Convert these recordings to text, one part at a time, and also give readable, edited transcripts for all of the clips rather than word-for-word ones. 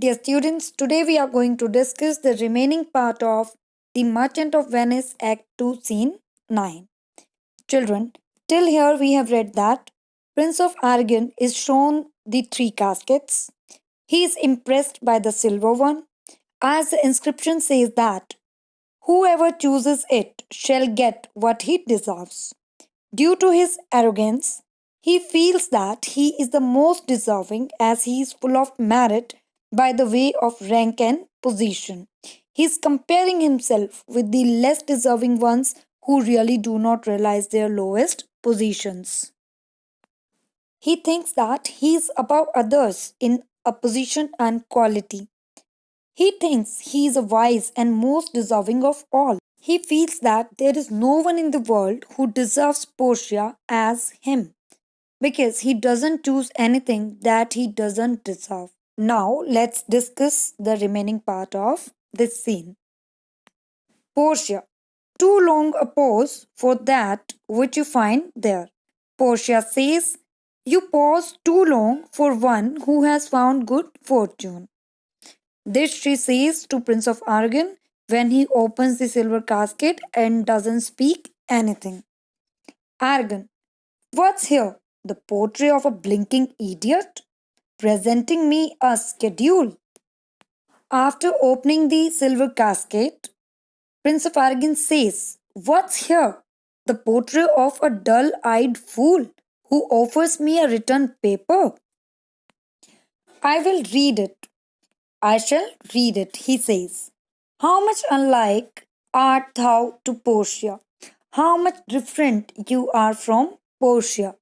Dear students, today we are going to discuss the remaining part of The Merchant of Venice Act 2 Scene 9. Children, till here we have read that Prince of Aragon is shown the three caskets. He is impressed by the silver one, as the inscription says that whoever chooses it shall get what he deserves. Due to his arrogance, he feels that he is the most deserving as he is full of merit by the way of rank and position. He is comparing himself with the less deserving ones who really do not realize their lowest positions. He thinks that he is above others in a position and quality. He thinks he is a wise and most deserving of all. He feels that there is no one in the world who deserves Portia as him because he doesn't choose anything that he doesn't deserve. Now, let's discuss the remaining part of this scene. Portia. Too long a pause for that which you find there. Portia says, "You pause too long for one who has found good fortune." This she says to Prince of Aragon when he opens the silver casket and doesn't speak anything. Aragon, what's here? The portrait of a blinking idiot? Presenting me a schedule. After opening the silver casket, Prince of Aragon says, "What's here? The portrait of a dull eyed fool who offers me a written paper. I will read it. I shall read it," he says. "How much unlike art thou to Portia? How much different you are from Portia?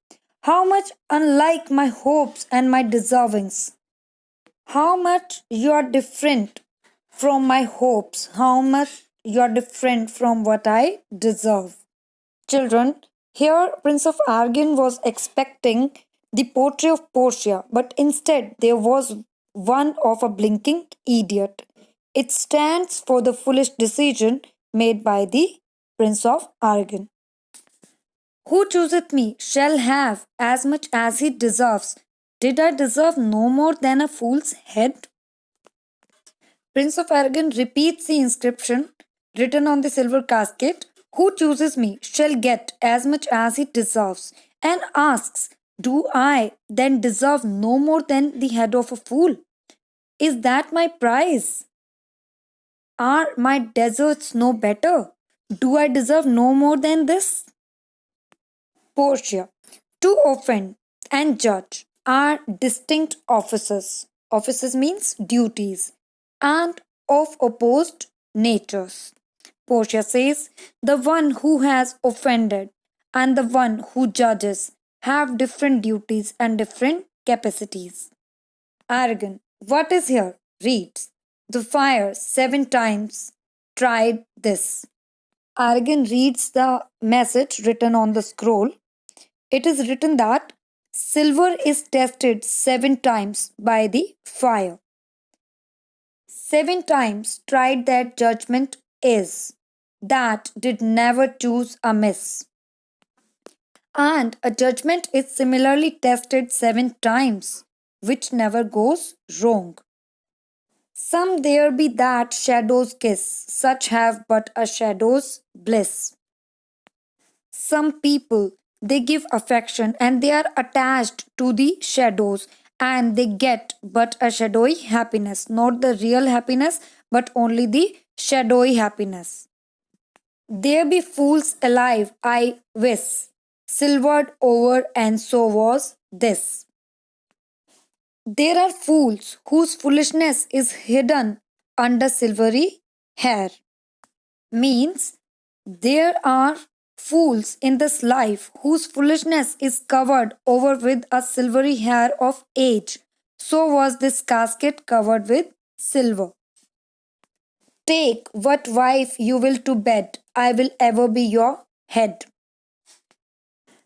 How much unlike my hopes and my deservings? How much you are different from my hopes? How much you are different from what I deserve?" Children, here Prince of Aragon was expecting the portrait of Portia, but instead there was one of a blinking idiot. It stands for the foolish decision made by the Prince of Aragon. Who chooseth me shall have as much as he deserves. Did I deserve no more than a fool's head? Prince of Aragon repeats the inscription written on the silver casket: "Who chooses me shall get as much as he deserves," and asks, "Do I then deserve no more than the head of a fool? Is that my prize? Are my deserts no better? Do I deserve no more than this?" Portia. To offend and judge are distinct offices. Offices means duties and of opposed natures. Portia says, "The one who has offended and the one who judges have different duties and different capacities." Aragon. What is here? Reads, "The fire 7 times tried this." Aragon reads the message written on the scroll. It is written that silver is tested 7 times by the fire. 7 times tried that judgment is, that did never choose amiss. And a judgment is similarly tested 7 times, which never goes wrong. Some there be that shadows kiss, such have but a shadow's bliss. Some people they give affection and they are attached to the shadows and they get but a shadowy happiness, not the real happiness but only the shadowy happiness. There be fools alive, I wis, silvered over, and so was this. There are fools whose foolishness is hidden under silvery hair. Means there are fools in this life whose foolishness is covered over with a silvery hair of age. So was this casket covered with silver. Take what wife you will to bed, I will ever be your head.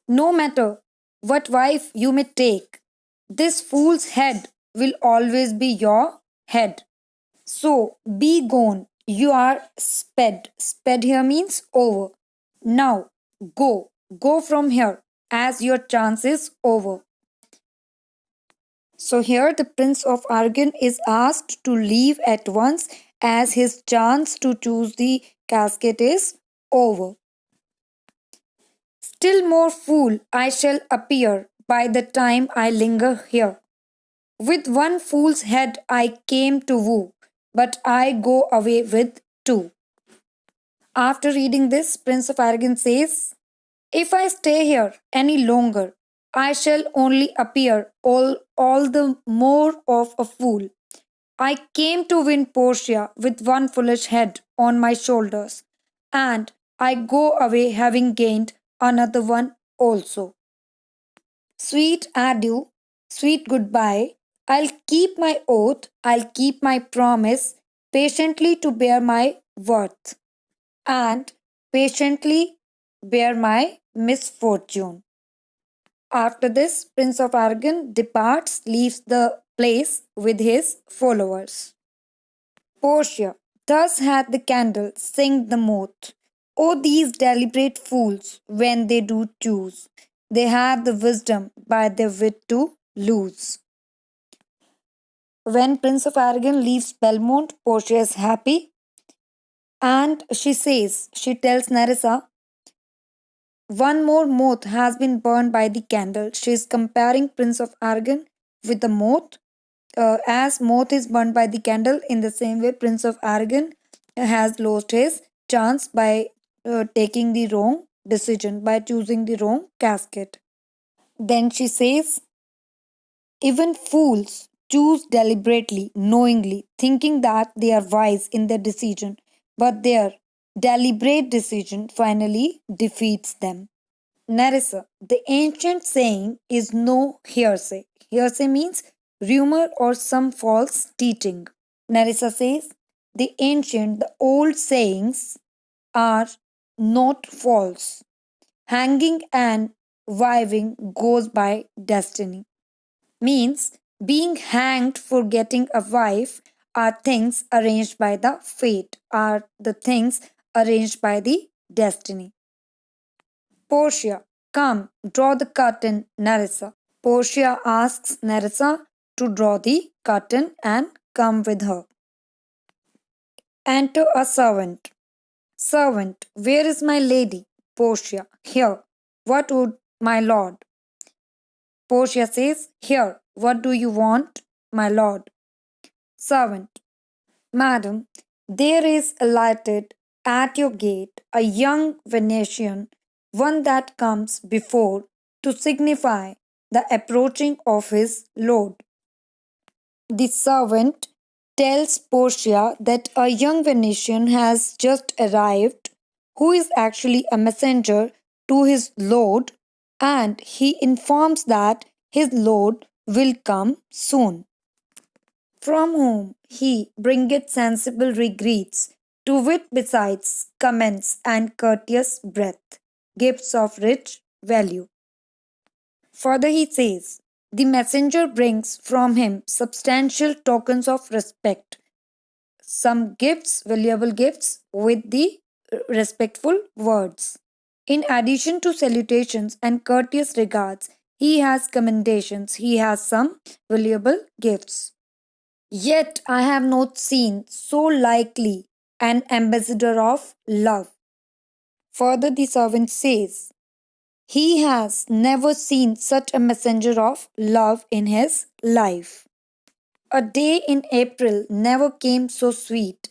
No matter what wife you may take, this fool's head will always be your head. So be gone, you are sped. Sped here means over. Now go from here as your chance is over. So here the Prince of Argon is asked to leave at once as his chance to choose the casket is over. Still more fool I shall appear by the time I linger here. With one fool's head I came to woo, but I go away with two. After reading this, Prince of Aragon says, if I stay here any longer, I shall only appear all the more of a fool. I came to win Portia with one foolish head on my shoulders, and I go away having gained another one also. Sweet adieu, sweet goodbye. I'll keep my oath, I'll keep my promise, patiently to bear my worth, and patiently bear my misfortune. After this, Prince of Aragon departs, leaves the place with his followers. Portia, thus hath the candle sing the moth. O these deliberate fools, when they do choose, they have the wisdom by their wit to lose. When Prince of Aragon leaves Belmont, Portia is happy and she tells Nerissa, one more moth has been burned by the candle. She is comparing Prince of Aragon with the moth. As moth is burned by the candle, in the same way, Prince of Aragon has lost his chance by taking the wrong decision, by choosing the wrong casket. Then she says, even fools choose deliberately, knowingly, thinking that they are wise in their decision, but their deliberate decision finally defeats them. Narissa, the ancient saying is no hearsay. Hearsay means rumor or some false teaching. Narissa says, the old sayings are not false. Hanging and wiving goes by destiny. Means being hanged for getting a wife are things arranged by the fate, are the things arranged by the destiny. Portia, come, draw the curtain, Nerissa. Portia asks Nerissa to draw the curtain and come with her. Enter a servant. Servant, where is my lady? Portia, here. What would my lord? Portia says, here. What do you want, my lord? Servant, madam, there is alighted at your gate a young Venetian, one that comes before to signify the approaching of his lord. The servant tells Portia that a young Venetian has just arrived, who is actually a messenger to his lord, and he informs that his lord will come soon, from whom he bringeth sensible regrets, to wit besides comments and courteous breath, gifts of rich value. Further he says, the messenger brings from him substantial tokens of respect, some gifts, valuable gifts, with the respectful words. In addition to salutations and courteous regards, he has commendations, he has some valuable gifts. Yet I have not seen so likely an ambassador of love. Further, the servant says, he has never seen such a messenger of love in his life. A day in April never came so sweet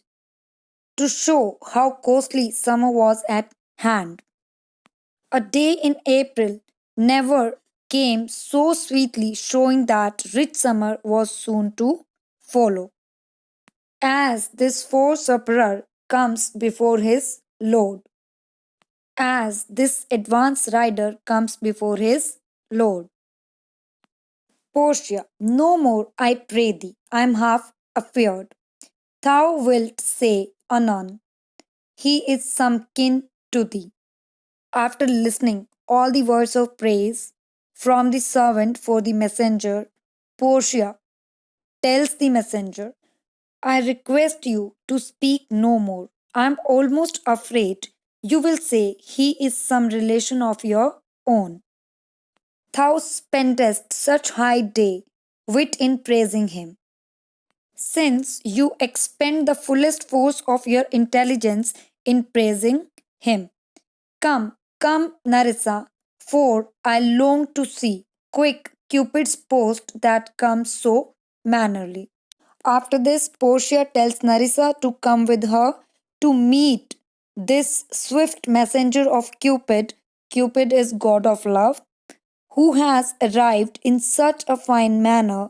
to show how costly summer was at hand. A day in April never came so sweetly showing that rich summer was soon to follow. As this four sufferer comes before his Lord, as this advance rider comes before his Lord. Portia, no more, I pray thee, I am half afeard. Thou wilt say anon, he is some kin to thee. After listening all the words of praise from the servant for the messenger, Portia tells the messenger, I request you to speak no more. I am almost afraid you will say he is some relation of your own. Thou spendest such high day wit in praising him. Since you expend the fullest force of your intelligence in praising him. Come, come, Narissa, for I long to see quick Cupid's post that comes so mannerly. After this, Portia tells Narissa to come with her to meet this swift messenger of Cupid. Cupid is god of love, who has arrived in such a fine manner.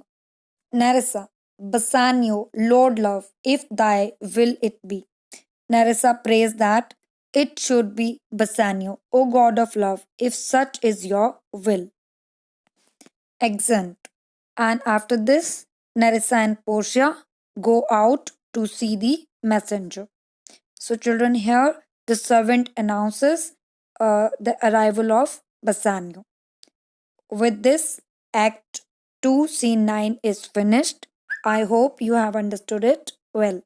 Narissa, Bassanio, Lord Love, if thy will it be. Narissa prays that it should be Bassanio, O God of love, if such is your will. Exeunt. And after this, Narissa and Portia go out to see the messenger. So, children, here the servant announces the arrival of Bassanio. With this, Act 2, Scene 9 is finished. I hope you have understood it well.